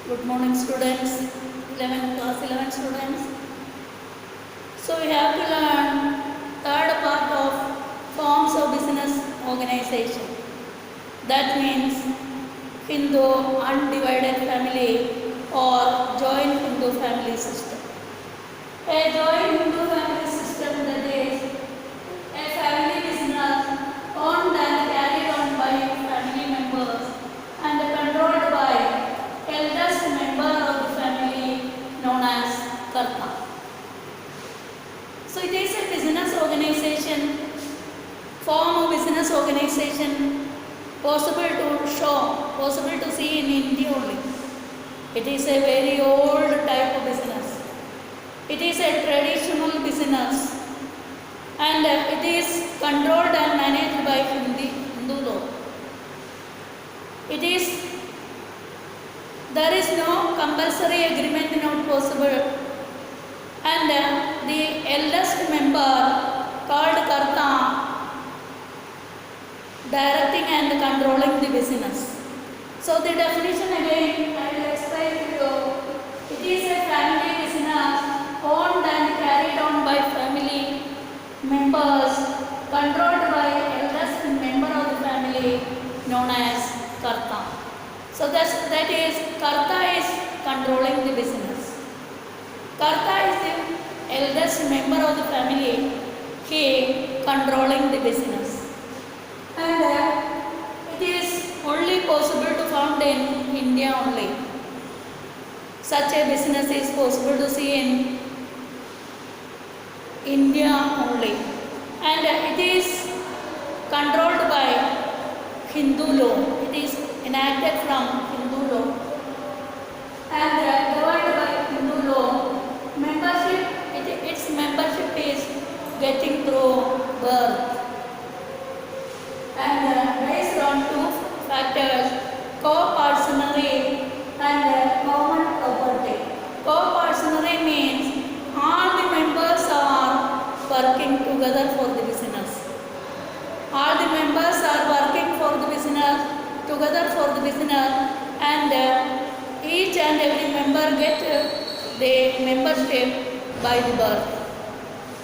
Good morning, students. 11 students. So we have to learn third part of forms of business organization. That means Hindu undivided family or joint Hindu family system. A joint Hindu family system, that is a family business owned and carried on by family members and controlled by eldest member of the family known as Karta. So it is a business organization, form of business organization possible to see in India only. It is a very old type of business. It is a traditional business and it is controlled and managed by Hindu law. There is no compulsory agreement not possible, and the eldest member called Karta directing and controlling the business. So the definition again I will explain to you. It is a family business owned and carried on by family members, controlled by eldest member of the family known as Karta. So that is Karta is controlling the business. Karta is the eldest member of the family, he controlling the business. And it is only possible to found in India only. Such a business is possible to see in India only. And it is controlled by Hindu law. It is enacted from Hindu law and governed by Hindu law. Its membership is getting through birth and based on two factors: co-partnership and common property. Co-partnership means all the members are working together for the business. All the members are working for the business, together for the business, and each and every member get the membership by the birth.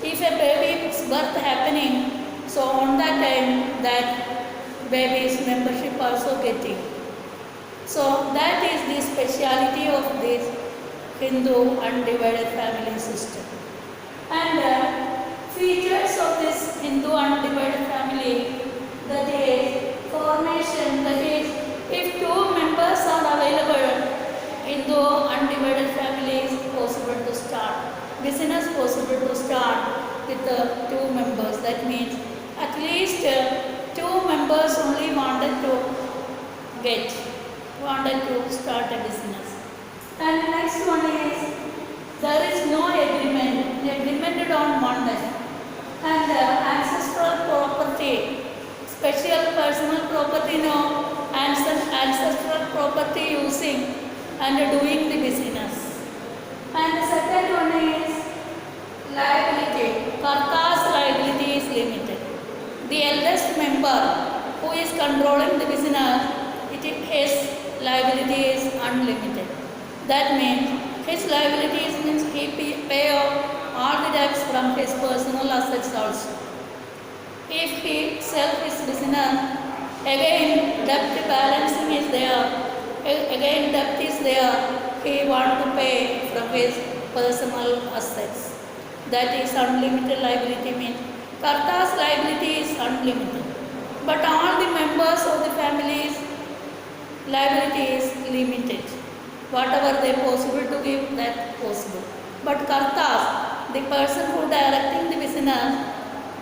If a baby's birth happening, so on that time that baby's membership also getting. So that is the speciality of this Hindu undivided family system. And features of this Hindu undivided family, that is formation, that is if two members are available, Hindu undivided family is possible to start. Business possible to start with two members. That means at least two members only wanted to start a business. And the next one is there is no agreement. The agreement on wanted. And ancestral property, special personal property, no, ancestral property using and doing the business. And the second one is liability. Karta's liability is limited. The eldest member who is controlling the business, his liability is unlimited. That means his liabilities means he pay off all the debts from his personal assets also. If he sells his business, again debt balancing is there, again debt is there, he wants to pay from his personal assets. That is unlimited liability means Karta's liability is unlimited. But all the members of the family's liability is limited. Whatever they possible to give, that possible. But Karta's, the person who directing the business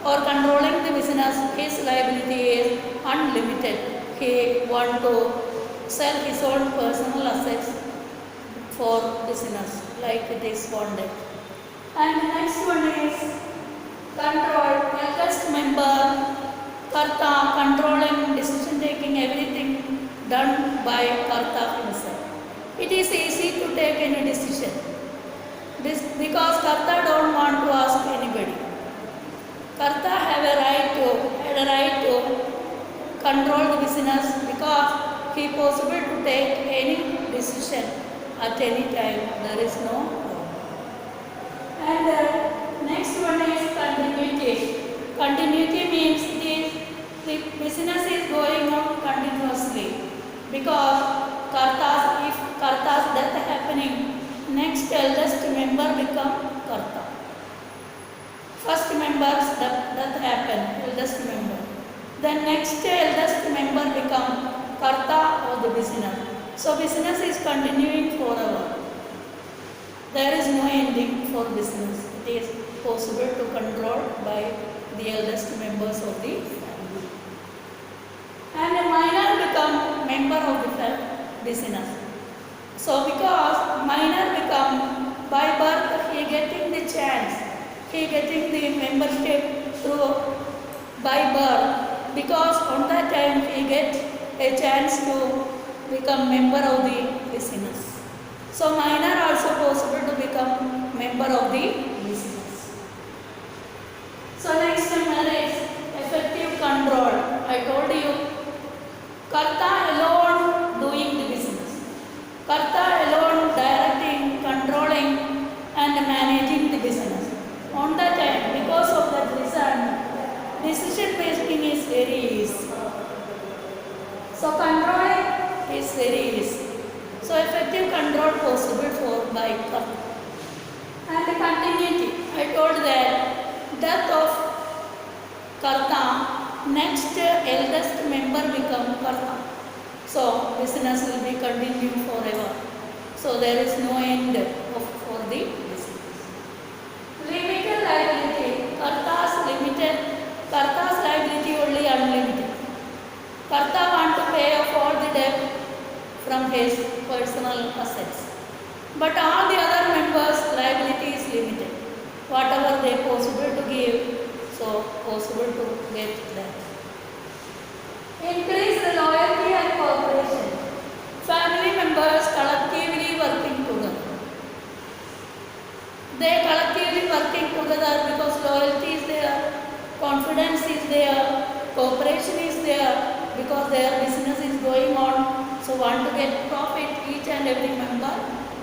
or controlling the business, his liability is unlimited. He want to sell his own personal assets for business, like it is wanted. And the next one is control, eldest member, Karta, controlling, decision taking, everything done by Karta himself. It is easy to take any decision because Karta don't want to ask anybody. Karta had a right to control the business because he possible to take any decision at any time. There is no problem. And next one is continuity. Continuity means the business is going on continuously, because if Karta's death happening, next eldest member become Karta. First member's death happen, eldest member. Then next eldest member become Karta or the business. So business is continuing forever. There is no ending for business. It is possible to control by the eldest members of the family. And a minor become member of the business. So because minor become, by birth he getting the chance, he getting the membership through by birth, because on that time he get a chance to become member of the business. So minor also possible to become member of the business. So next one is effective control. I told you, Karta alone doing the business. Karta alone directing, controlling and managing the business. On that time, because of that reason, decision making is very easy. So controlling is very easy. So effective control possible for by Karta. And continuity. I told that death of Karta, next eldest member become Karta. So business will be continued forever. So there is no end for the business. Limited liability. Karta's liability only unlimited. Karta want to pay off all the debt from his personal assets. But all the other members' liability is limited. Whatever they possible to give, so possible to get that. Increase the loyalty and cooperation. Family members collectively working together. They collectively working together because loyalty is there, confidence is there, cooperation is there, because their business is going on. So want to get profit, each and every member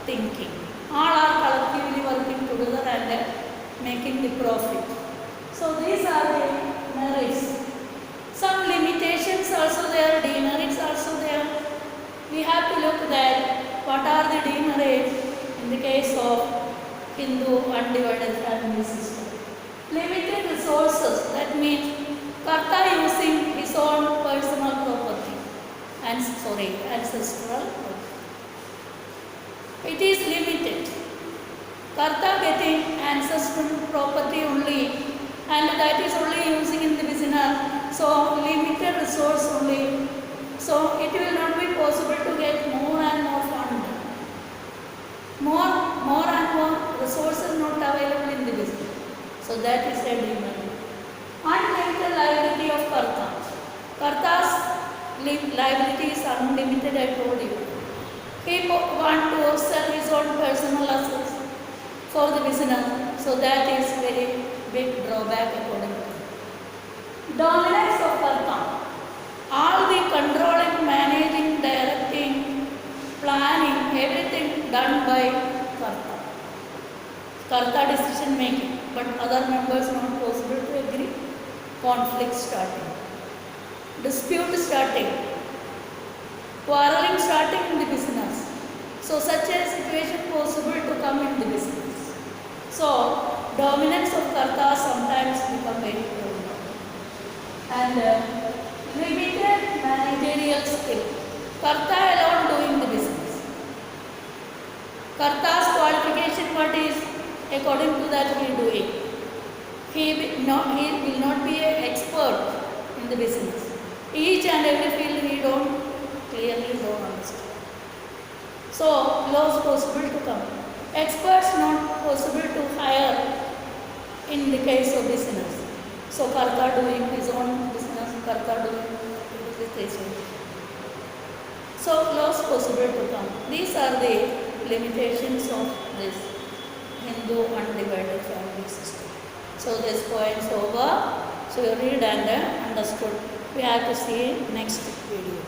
thinking. All are collectively working together and making the profit. So these are the merits. Some limitations also there, demerits also there. We have to look that what are the demerits in the case of Hindu undivided family system. Limited resources, that means Karta using his own personal property. Ancestral property. It is limited. Karta getting ancestral property only, and that is only using in the business. So limited resource only. So it will not be possible to get more and more fund. More and more resources not available in the business. So that is a demerit. Unlimited liability of Karta. Karta's liability is unlimited, I told you. He want to sell his own personal assets for the business. So that is very big drawback according to me. Dominance of Karta. All the controlling, managing, directing, planning, everything done by Karta. Karta decision making, but other members not possible to agree. Conflict starting. Dispute starting. Quarreling starting in the business. So such a situation possible to come in the business. So dominance of Karta sometimes become very problem. And limited managerial skill. Karta alone doing the business. Karta's qualification, what is according to that he doing. He will not be an expert in the business. Each and every field he clearly don't understand. So loss possible to come. Experts not possible to hire in the case of business. So Karta doing his own business, Karta doing his own. So loss possible to come. These are the limitations of this Hindu undivided family system. So this point's over. So you read and understood. We have to see next video.